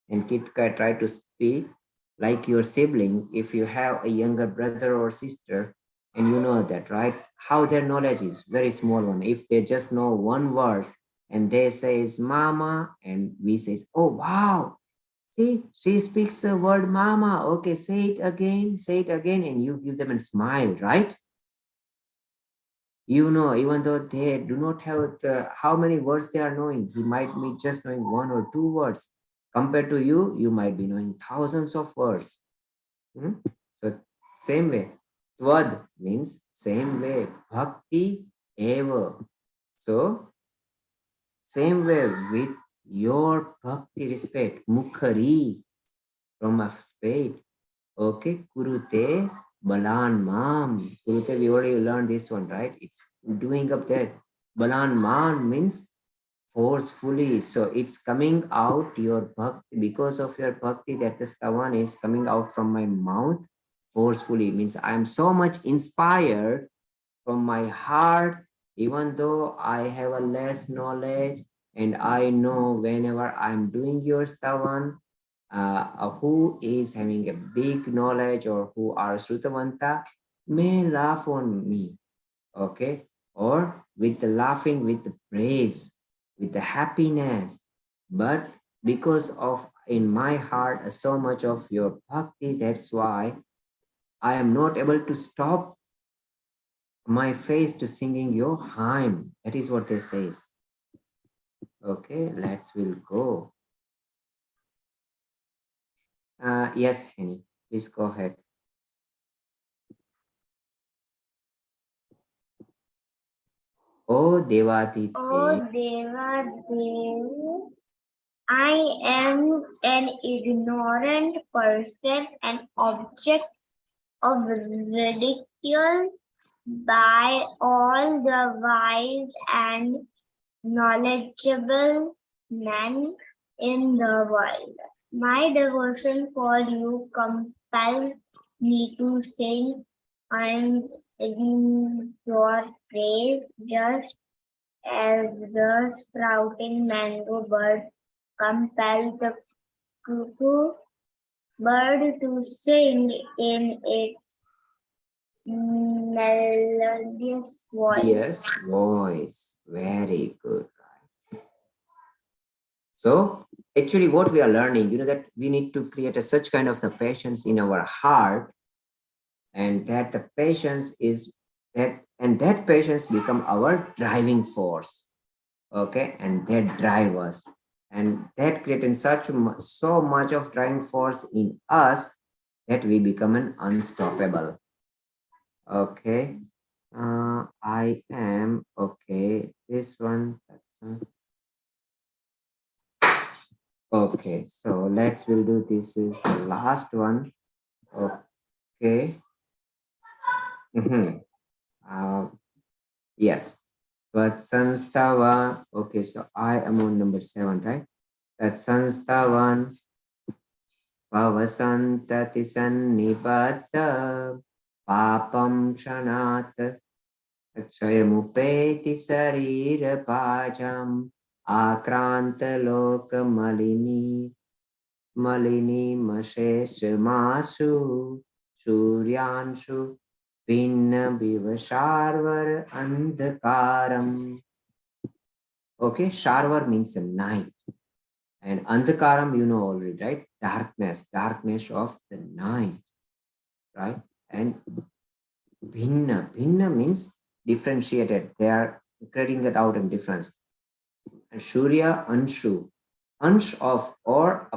and kid can try to speak like your sibling, if you have a younger brother or sister, and you know that, right, how their knowledge is very small one. If they just know one word and they says mama, and we says, oh wow, see, she speaks the word mama, okay, say it again, and you give them a smile, right? You know, even though they do not have the, how many words they are knowing, he might be just knowing one or two words. Compared to you, you might be knowing thousands of words. Hmm? So same way, Tvad means same way, bhakti eva. So same way with your bhakti respect, mukhari from a spade. Okay, kurute balan mam. Kurute, we already learned this one, right? It's doing up there. Balan man means forcefully. So it's coming out your bhakti, because of your bhakti, that the stavan is coming out from my mouth forcefully. Means I am so much inspired from my heart, even though I have a less knowledge, and I know whenever I'm doing your stavan, who is having a big knowledge or who are Srutavanta may laugh on me, okay? Or with the laughing, with the praise, with the happiness. But because of in my heart so much of your bhakti, that's why I am not able to stop my face to singing your hymn. That is what they says. Okay, let's will go. Yes, Henny, please go ahead. Oh Oh Devadite. Deva Dev, I am an ignorant person, an object of ridicule by all the wise and knowledgeable men in the world. My devotion for you compels me to sing and in your praise, just as the sprouting mango bird compels the cuckoo bird to sing in its melodious voice. Yes, voice. Very good. So actually what we are learning, that we need to create a such kind of the patience in our heart, and that the patience is that, and that patience become our driving force. Okay, and that drive us, and that creating so much of driving force in us that we become an unstoppable. Okay, I am okay, this one, okay, so we'll do, this is the last one. Okay. Mhm. Yes, but Sanstava. Okay, so I am on number 7, right? That Sanstavan Pavasantati Sannipata Papam Shanat Akshayamupeti Sarira Pajam Akranta Loka Malini. Malini Mashesh Masu Suryanshu Pinna Bivasharvar Andhakaram. Okay, Sharvar means a night. And Andhakaram, you know already, right? Darkness, darkness of the night, right? And Bhinna means differentiated. They are creating it out in difference. And Surya, Anshu, Ansh of or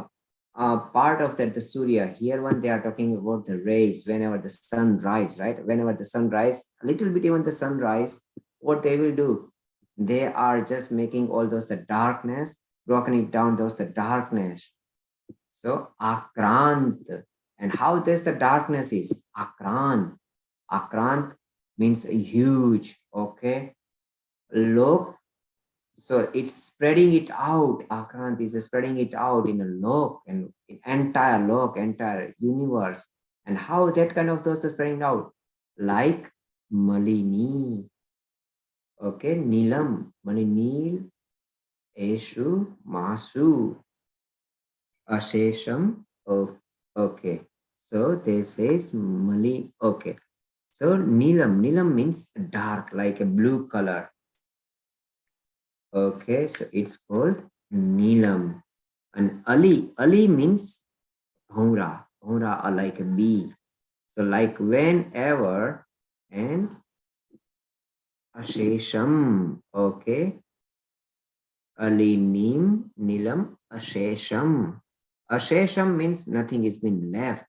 a part of that the Surya. Here one they are talking about the rays whenever the sun rise, right? Whenever the sun rise, a little bit even the sun rise, what they will do? They are just making all those the darkness, broken it down, those the darkness. So Akrant. And how this the darkness is? Akrant. Akrant means huge. Okay. Lok. So it's spreading it out. Akrant is spreading it out in a lok and entire lok, entire universe. And how that kind of those are spreading out? Like Malini. Okay. Nilam. Malinil. Eshu. Masu. Ashesham. Oh, okay. So this is Mali. Okay. So Nilam. Nilam means dark, like a blue color. Okay. So it's called Nilam. And Ali means Bhaura. Bhaura are like a bee. So like whenever and Ashesham. Okay. Ali Nim. Nilam. Ashesham. Ashesham means nothing is been left.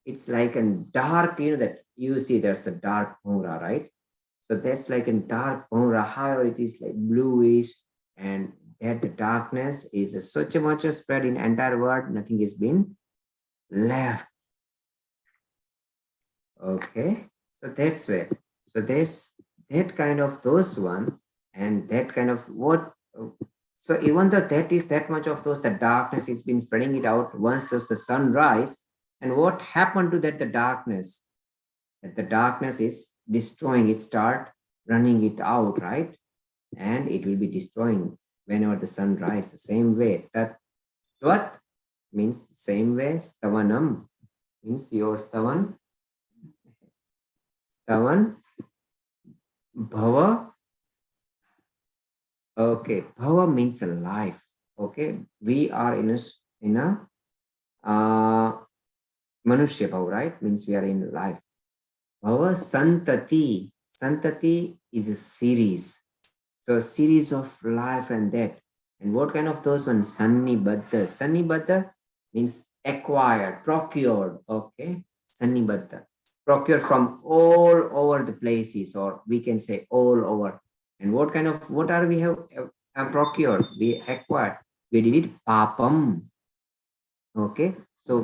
It's like a dark, that you see there's the dark Bhora, right? So that's like a dark Bhora. However, it is like bluish, and that the darkness is such a much spread in entire world, nothing is been left. Okay, so that's where. So there's that kind of those one, and that kind of what. So even though that is that much of those, the darkness is been spreading it out. Once those the sunrise, and what happened to that the darkness? That the darkness is destroying it, start running it out, right? And it will be destroying whenever the sun rises. The same way that Tvat means same way. Stavanam means your stavan. Stavan. Bhava. Okay, bhava means a life. Okay, we are in a manushya bhava, right? Means we are in life. Bhava santati. Santati is a series. So a series of life and death. And what kind of those ones? Sannibadda. Sannibadda means acquired, procured. Okay. Sannibadda. Procured from all over the places, or we can say all over. And what kind of, what are we have procured? We acquired. We did it papam. Okay. So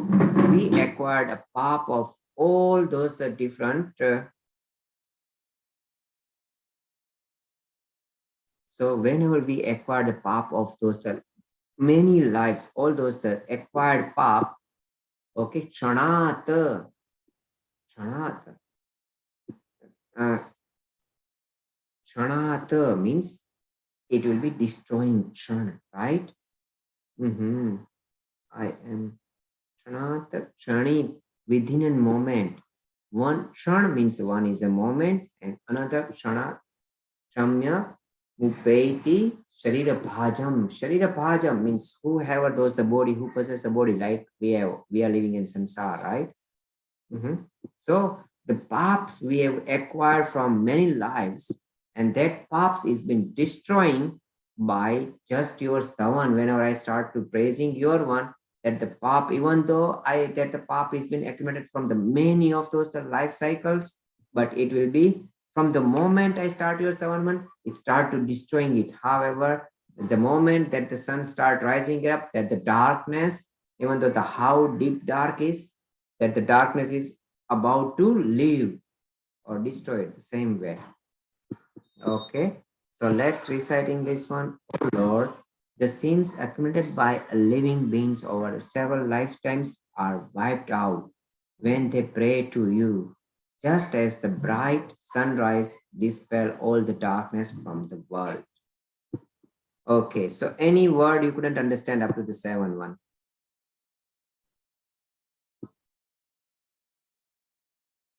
we acquired a pap of all those different so whenever we acquire the pap of those many life, all those the acquired pap, okay, chanat, chanat means it will be destroying chan, right? I am chanat, chani, within a moment. One chan means one is a moment, and another chana, chamya, Upeti Sharira Bhajam. Sharira Bhajam means whoever those the body, who possesses the body, like we are living in samsara, right? So the paps we have acquired from many lives, and that paps is been destroying by just your stavan. Whenever I start to praising your one, that the pap, even though that the pap is been accumulated from the many of those the life cycles, but it will be from the moment I start your Savanman, it start to destroying it. However, the moment that the sun start rising up, that the darkness, even though the how deep dark is, that the darkness is about to leave or destroy it the same way. Okay, so let's reciting this one. Lord, the sins accumulated by living beings over several lifetimes are wiped out when they pray to you, just as the bright sunrise dispel all the darkness from the world. Okay, so any word you couldn't understand up to the 7 one?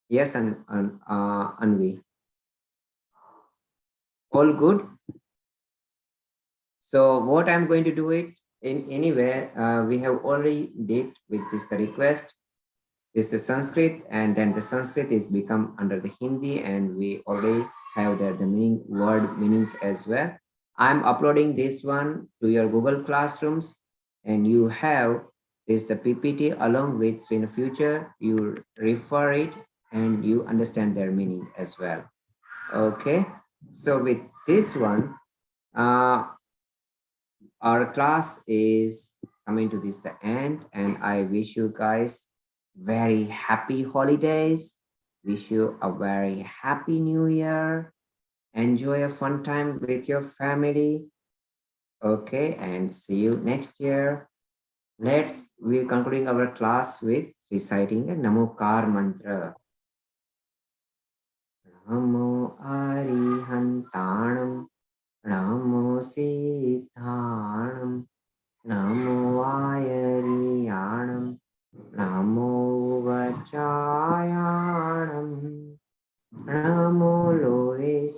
Yes, and Anvi. All good. So what I'm going to do it in anyway, we have already did with this the request is the Sanskrit, and then the Sanskrit is become under the Hindi, and we already have there the meaning word meanings as well. I'm uploading this one to your Google Classrooms, and you have this the PPT along with, so in the future you refer it and you understand their meaning as well. Okay, so with this one, our class is coming to this the end, and I wish you guys very happy holidays, wish you a very happy new year, enjoy a fun time with your family. Okay, and see you next year. We're concluding our class with reciting a Namokar mantra. Namo Arihantanam, Namo Siddhanam, Namo Ayariyanam, Namo Vachayanam, Namo Loe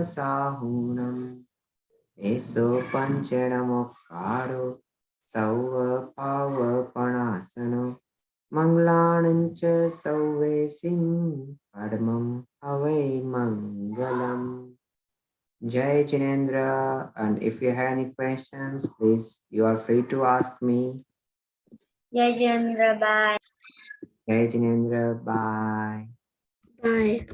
Sahunam, Eso Panchanamokaro, Sauva Pava Panasano, Manglanancha Sauve Sim, Padmam Ave Mangalam. Jai Jinendra, and if you have any questions, please, you are free to ask me. Jai Jindra, bye. Jai Jinendra, bye. Bye.